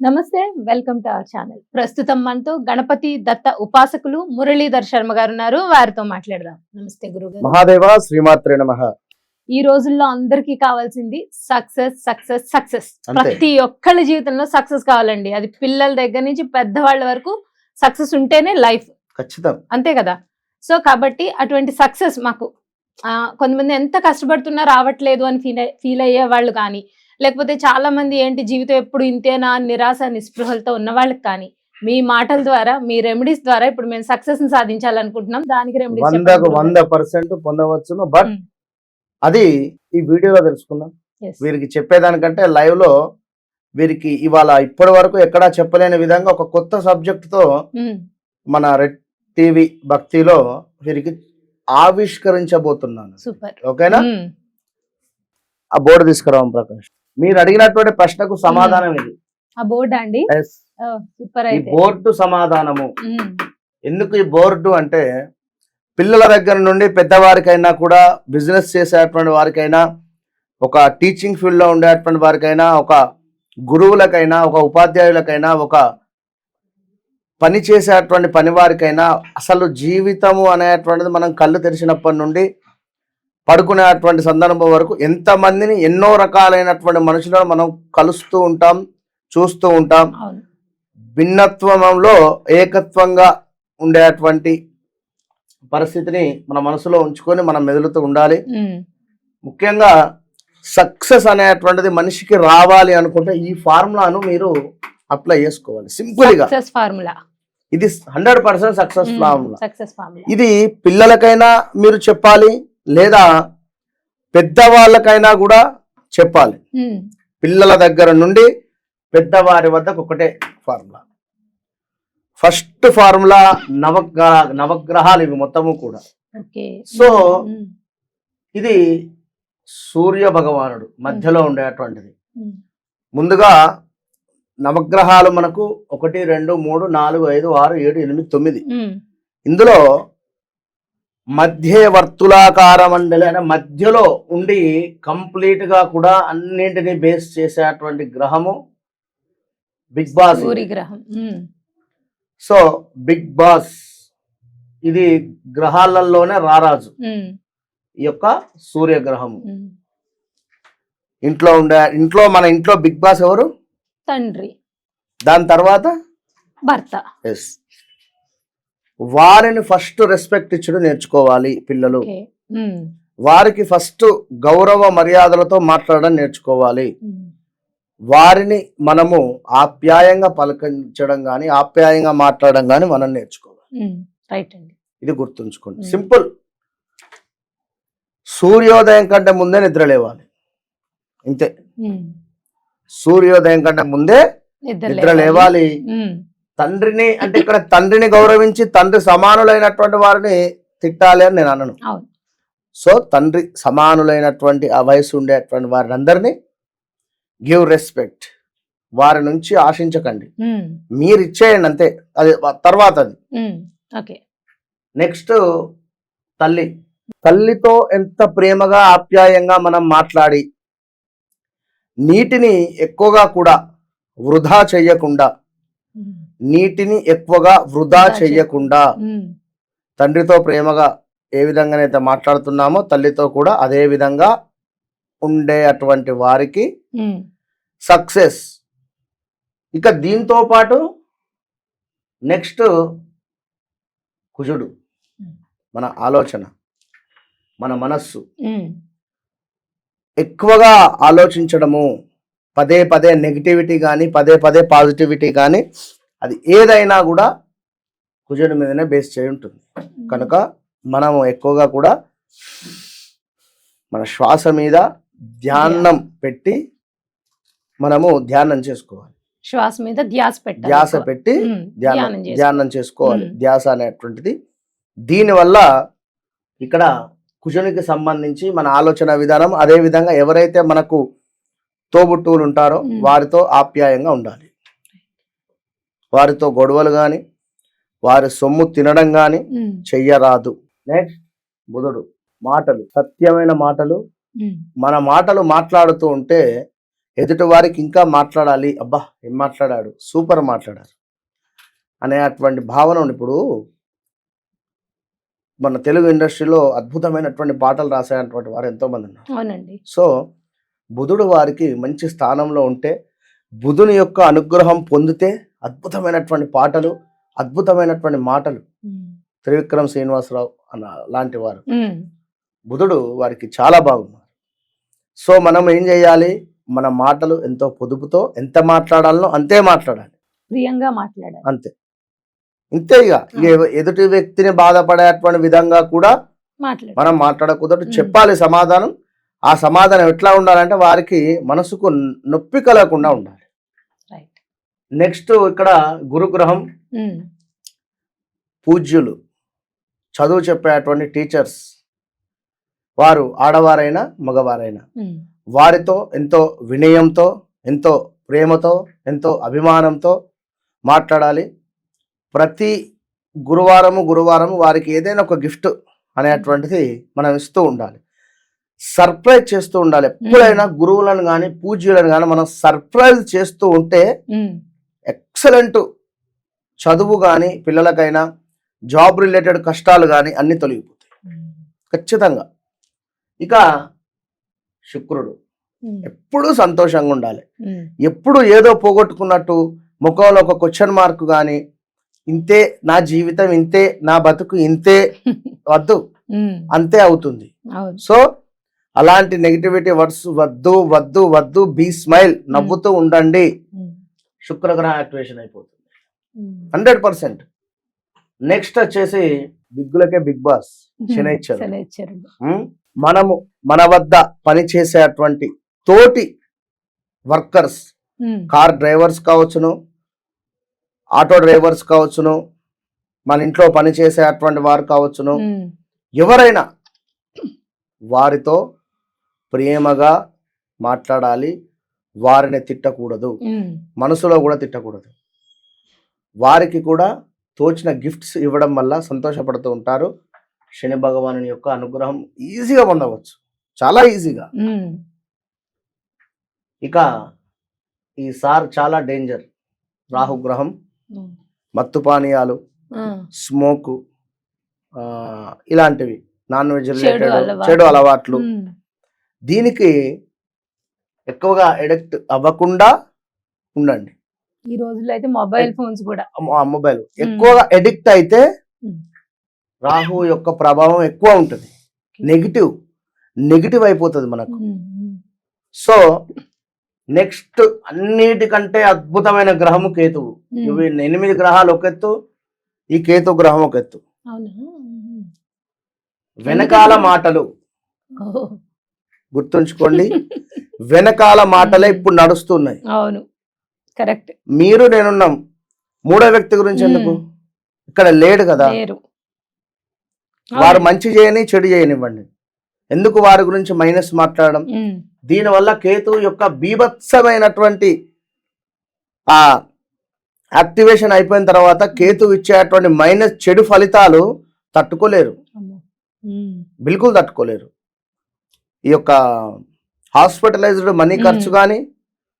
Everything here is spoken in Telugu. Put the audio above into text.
నమస్తే, వెల్కమ్ టు అవర్ ఛానల్. ప్రస్తుతం మనతో గణపతి దత్త ఉపాసకులు మురళీధర్ శర్మ గారు ఉన్నారు. వారితో మాట్లాడదాం. నమస్తే గురుగారు. మహాదేవ శ్రీమాత్రే నమః. ఈ రోజుల్లో అందరికీ కావాల్సింది సక్సెస్ సక్సెస్ సక్సెస్. అంతే. ప్రతి ఒక్కళ్ళ జీవితంలో సక్సెస్ కావాలండి. అది పిల్లల దగ్గర నుంచి పెద్దవాళ్ళ వరకు సక్సెస్ ఉంటేనే లైఫ్. ఖచ్చితం. అంతే కదా. సో కాబట్టి అటువంటి సక్సెస్ మాకు కొంతమంది ఎంత కష్టపడుతున్నా రావట్లేదు అని ఫీల్ అయ్యే వాళ్ళు కానీ, లేకపోతే చాలా మంది ఏంటి జీవితం ఎప్పుడు ఇంతేనా అని నిరాశ నిస్పృహలతో ఉన్న వాళ్ళకి కానీ, మీ మాటల ద్వారా, మీ రెమెడీస్ ద్వారా ఇప్పుడు మేము సక్సెస్ ని సాధించాలనుకుంటున్నాం. దానికి రెమెడీస్ 100% పొందవచ్చును. బట్ అది ఈ వీడియోలో తెలుసుకుందాం. వీరికి చెప్పేదానికంటే లైవ్ లో వీరికి ఇవాళ ఇప్పటి వరకు ఎక్కడా చెప్పలేని విధంగా ఒక కొత్త సబ్జెక్ట్ తో మన రెడ్ టీవీ భక్తిలో వీరికి ఆవిష్కరించబోతున్నాను. సూపర్. ఓకేనా? ఆ బోర్డు తీసుకురావం ప్రకాష్. మీరు అడిగినటువంటి ప్రశ్నకు సమాధానం ఇది. ఆ బోర్డు అండి. Yes. సూపర్. ఈ అయితే బోర్డు సమాధానము. ఎందుకు ఈ బోర్డు అంటే, పిల్లల దగ్గర నుండి పెద్దవారికైనా కూడా, బిజినెస్ చేసేటువంటి వారికైనా, ఒక టీచింగ్ ఫీల్డ్లో ఉండేటువంటి వారికైనా, ఒక గురువులకైనా, ఒక ఉపాధ్యాయులకైనా, ఒక పని చేసేటువంటి పని వారికైనా, అసలు జీవితము అనేటువంటిది మనం కళ్ళు తెరిచినప్పటి నుండి పడుకునేటువంటి సందర్భం వరకు ఎంతమందిని, ఎన్నో రకాలైనటువంటి మనుషులను మనం కలుస్తూ ఉంటాం, చూస్తూ ఉంటాం. భిన్నత్వంలో ఏకత్వంగా ఉండేటువంటి పరిస్థితిని మన మనసులో ఉంచుకొని మనం మెదులుతూ ఉండాలి. ముఖ్యంగా సక్సెస్ అనేటువంటిది మనిషికి రావాలి అనుకుంటే ఈ ఫార్ములాను మీరు అప్లై చేసుకోవాలి. సింపుల్ గా ఫార్ములా ఇది 100% సక్సెస్ ఫార్ములా. ఫార్ములా ఇది పిల్లలకైనా మీరు చెప్పాలి, లేదా పెద్దవాళ్ళకైనా కూడా చెప్పాలి. పిల్లల దగ్గర నుండి పెద్దవారి వద్దకు ఒకటే ఫార్ములా. ఫస్ట్ ఫార్ములా నవగ్రహాలు ఇవి మొత్తము కూడా. సో ఇది సూర్య భగవానుడు మధ్యలో ఉండేటువంటిది. ముందుగా నవగ్రహాలు మనకు 1 2 3 4 5 6 7 8 9. ఇందులో మధ్యవర్తులాకార మండలి అనే మధ్యలో ఉండి కంప్లీట్ గా కూడా అన్నింటినీ బేస్ చేసేటువంటి గ్రహము బిగ్ బాస్. గ్రహం. సో బిగ్ బాస్ ఇది గ్రహాలలోనే రారాజు. ఈ యొక్క సూర్యగ్రహము ఇంట్లో మన ఇంట్లో బిగ్ బాస్ ఎవరు? తండ్రి. దాని తర్వాత భర్త. ఎస్. వారిని ఫస్ట్ రెస్పెక్ట్ ఇచ్చడం నేర్చుకోవాలి పిల్లలు. వారికి ఫస్ట్ గౌరవ మర్యాదలతో మాట్లాడడం నేర్చుకోవాలి. వారిని మనము ఆప్యాయంగా పలకరించడం గాని, ఆప్యాయంగా మాట్లాడడం గాని మనం నేర్చుకోవాలి. రైట్ అండి. ఇది గుర్తుంచుకోండి. సింపుల్. సూర్యోదయం కంటే ముందే నిద్ర లేవాలి. ఇంతే. సూర్యోదయం కంటే ముందే నిద్ర లేవాలి. తండ్రిని అంటే ఇక్కడ తండ్రిని గౌరవించి తండ్రి సమానులైనటువంటి వారిని తిట్టాలి అని నేను అనను. సో తండ్రి సమానులైనటువంటి ఆ వయసు ఉండేటువంటి వారిని అందరినీ గివ్ రెస్పెక్ట్. వారి నుంచి ఆశించకండి, మీరు ఇచ్చేయండి అంతే. అది తర్వాత అది. నెక్స్ట్ తల్లి. తల్లితో ఎంత ప్రేమగా ఆప్యాయంగా మనం మాట్లాడి, నీటిని ఎక్కువగా కూడా వృధా చెయ్యకుండా, తండ్రితో ప్రేమగా ఏ విధంగానైతే మాట్లాడుతున్నామో తల్లితో కూడా అదే విధంగా ఉండే అటువంటి వారికి సక్సెస్. ఇక దీంతో పాటు నెక్స్ట్ కుజుడు. మన ఆలోచన, మన మనస్సు ఎక్కువగా ఆలోచించడము, పదే పదే నెగిటివిటీ కానీ, పదే పదే పాజిటివిటీ కానీ, అది ఏదైనా కూడా కుజుడి మీదనే బేస్ చేయి ఉంటుంది. కనుక మనము ఎక్కువగా కూడా మన శ్వాస మీద ధ్యానం పెట్టి మనము ధ్యానం చేసుకోవాలి. శ్వాస మీద ధ్యాస పెట్టి ధ్యానం చేసుకోవాలి. ధ్యాస అనేటువంటిది. దీనివల్ల ఇక్కడ కుజునికి సంబంధించి మన ఆలోచన విధానం, అదే విధంగా ఎవరైతే మనకు తోబుట్టువులు ఉంటారో వారితో ఆప్యాయంగా ఉండాలి. వారితో గొడవలు కానీ, వారి సొమ్ము తినడం కానీ చెయ్యరాదు. నెక్స్ట్ బుధుడు. మాటలు, సత్యమైన మాటలు. మన మాటలు మాట్లాడుతూ ఉంటే ఎదుటి వారికి ఇంకా మాట్లాడాలి, అబ్బా ఏం మాట్లాడాడు, సూపర్ మాట్లాడారు అనేటువంటి భావన ఉంది. ఇప్పుడు మన తెలుగు ఇండస్ట్రీలో అద్భుతమైనటువంటి పాటలు రాసేటువంటి వారు ఎంతోమంది ఉన్నారు. అవునండి. సో బుధుడు వారికి మంచి స్థానంలో ఉంటే, బుధుని యొక్క అనుగ్రహం పొందితే అద్భుతమైనటువంటి పాటలు, అద్భుతమైనటువంటి మాటలు. త్రివిక్రమ్ శ్రీనివాసరావు అన్న లాంటి వారు బుధుడు వారికి చాలా బాగున్నారు. సో మనం ఏం చేయాలి, మన మాటలు ఎంతో పొదుపుతో ఎంత మాట్లాడాలనో అంతే మాట్లాడాలి, ప్రియంగా మాట్లాడాలి, అంతే. ఇంతే ఇక ఎదుటి వ్యక్తిని బాధపడేటువంటి విధంగా కూడా మనం మాట్లాడకూడదు. చెప్పాలి సమాధానం. ఆ సమాధానం ఎట్లా ఉండాలంటే వారికి మనసుకు నొప్పి కలగకుండా ఉండాలి. నెక్స్ట్ ఇక్కడ గురుగ్రహం, పూజ్యులు, చదువు చెప్పేటువంటి టీచర్స్, వారు ఆడవారైనా మగవారైనా వారితో ఎంతో వినయంతో, ఎంతో ప్రేమతో, ఎంతో అభిమానంతో మాట్లాడాలి. ప్రతి గురువారము వారికి ఏదైనా ఒక గిఫ్ట్ అనేటువంటిది మనం ఇస్తూ ఉండాలి, సర్ప్రైజ్ చేస్తూ ఉండాలి. ఎప్పుడైనా గురువులను కానీ పూజ్యులను కానీ మనం సర్ప్రైజ్ చేస్తూ ఉంటే ఎక్సలెంట్ చదువు కానీ, పిల్లలకైనా జాబ్ రిలేటెడ్ కష్టాలు కానీ అన్ని తొలగిపోతాయి ఖచ్చితంగా. ఇక శుక్రుడు ఎప్పుడూ సంతోషంగా ఉండాలి. ఎప్పుడు ఏదో పోగొట్టుకున్నట్టు ముఖంలో ఒక క్వశ్చన్ మార్క్ కానీ, ఇంతే నా జీవితం, ఇంతే నా బతుకు, ఇంతే వద్దు, అంతే అవుతుంది. సో అలాంటి నెగిటివిటీ వర్డ్స్ వద్దు వద్దు వద్దు. బీ స్మైల్, నవ్వుతూ ఉండండి. శుక్రగ్రహం యాక్టివేషన్ అయిపోతుంది 100%. నెక్స్ట్ వచ్చేసి బిగ్గులకే బిగ్ బాస్ శనైశ్వరుడు. మనము మన వద్ద పనిచేసేటువంటి తోటి వర్కర్స్, కార్ డ్రైవర్స్ కావచ్చును, ఆటో డ్రైవర్స్ కావచ్చును, మన ఇంట్లో పనిచేసేటువంటి వారు కావచ్చును, ఎవరైనా వారితో ప్రేమగా మాట్లాడాలి. వారిని తిట్టకూడదు, మనసులో కూడా తిట్టకూడదు. వారికి కూడా తోచిన గిఫ్ట్స్ ఇవ్వడం వల్ల సంతోషపడుతూ ఉంటారు. శని భగవాను యొక్క అనుగ్రహం ఈజీగా పొందవచ్చు, చాలా ఈజీగా. ఇక ఈ సార్ చాలా డేంజర్. రాహుగ్రహం, మత్తు పానీయాలు, స్మోకు, ఇలాంటివి, నాన్ వెజ్ రిలేటెడ్ చెడు అలవాట్లు, దీనికి ఎక్కువగా ఎడిక్ట్ అవ్వకుండా ఉండండి. ఈ రోజుల్లో అయితే మొబైల్ ఫోన్స్ కూడా, మొబైల్ ఎక్కువగా ఎడిక్ట్ అయితే రాహు యొక్క ప్రభావం ఎక్కువ ఉంటుంది, నెగిటివ్ అయిపోతుంది మనకు. సో నెక్స్ట్ అన్నిటికంటే అద్భుతమైన గ్రహము కేతువు. ఇవి 8 గ్రహాలు ఒక ఎత్తు, ఈ కేతు గ్రహం ఒక ఎత్తు. వెనకాల మాటలు గుర్తుంచుకోండి, వెనకాల మాటలే ఇప్పుడు నడుస్తున్నాయి. అవును, కరెక్ట్. మీరు నేనున్నాం, మూడో వ్యక్తి గురించి ఎందుకు, ఇక్కడ లేడు కదా. వారు మంచి చేయని చెడు చేయనివ్వండి, ఎందుకు వారి గురించి మైనస్ మాట్లాడడం. దీనివల్ల కేతు యొక్క బీభత్సమైనటువంటి ఆ యాక్టివేషన్ అయిపోయిన తర్వాత కేతు ఇచ్చేటువంటి మైనస్ చెడు ఫలితాలు తట్టుకోలేరు, బిల్కుల్ తట్టుకోలేరు. ఈ యొక్క హాస్పిటలైజ్డ్ మనీ ఖర్చు కానీ,